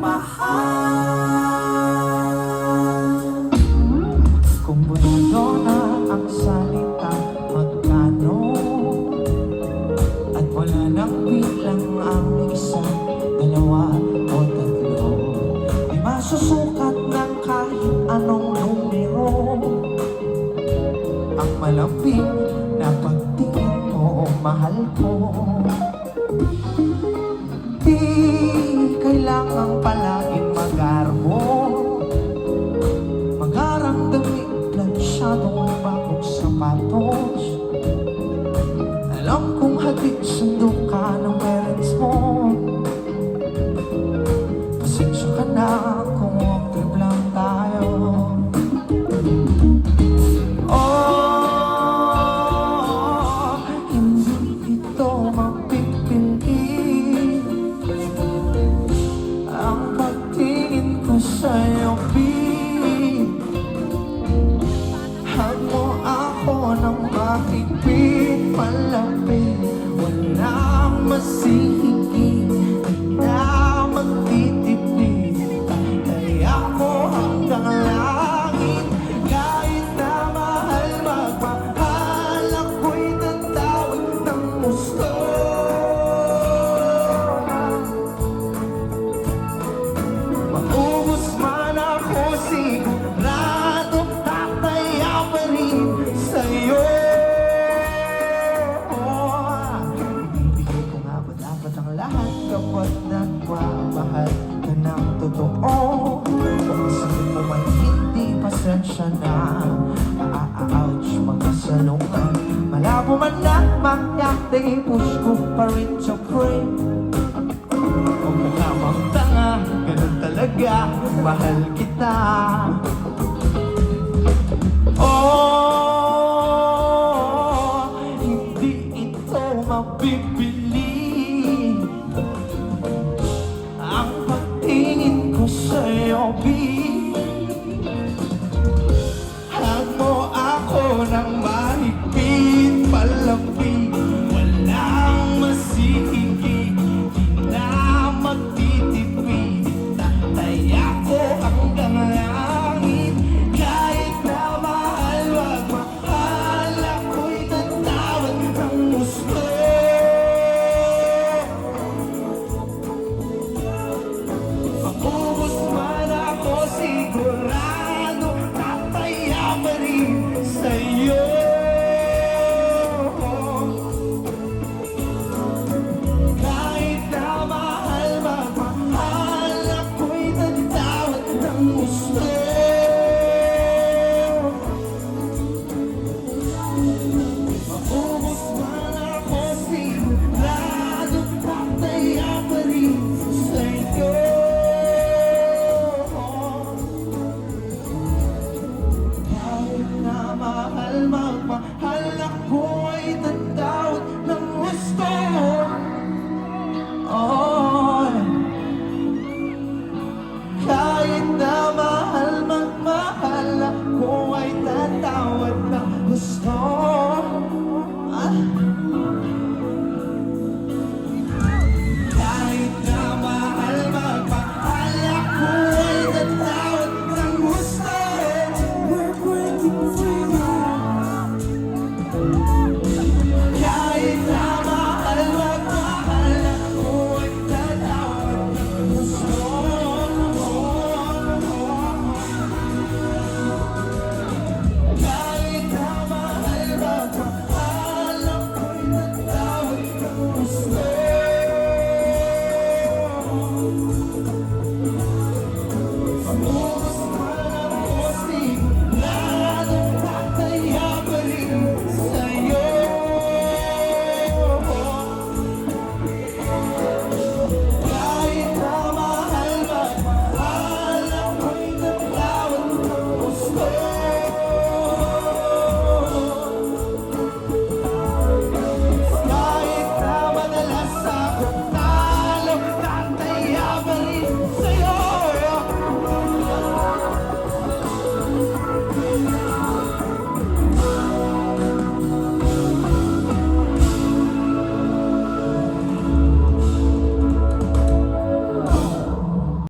mahal. Kung bunudo na ang salita, magkano? At wala nang bilang ang isa, dalawa o tatlo. Di masusukat ng kahit anong numero ang malambing na pagtingin mo, mahal ko. Di kailangang palaging mag-armo, mag-arang damit, plansyadong bagong sapatos. Alam kong hatid sundo ka ng parents mo. Pasensya ka na kung walk trip lang tayo. Oh, hindi ito mapipili ang pagtingin ko sa'yo, babe. Hug mo ako ng mahigpit, malapit. Walang masihigit na magtitipid. Kaya ko hanggang langit, kahit na mahal magmahal, ako'y tatawag ng gusto. Maubos man ako, sigurado tataya pa rin sa'yo. Ibibigay ko nga ba dapat ang lahat kapag nagmamahal ka ng totoo? Kung sakit mo man hindi, pasensya na. Ouch, mga salungan. Malabo man na magyakti, push ko pa rin sa pray. Huwag mo nga magtanga, ganun talaga, mahal kita.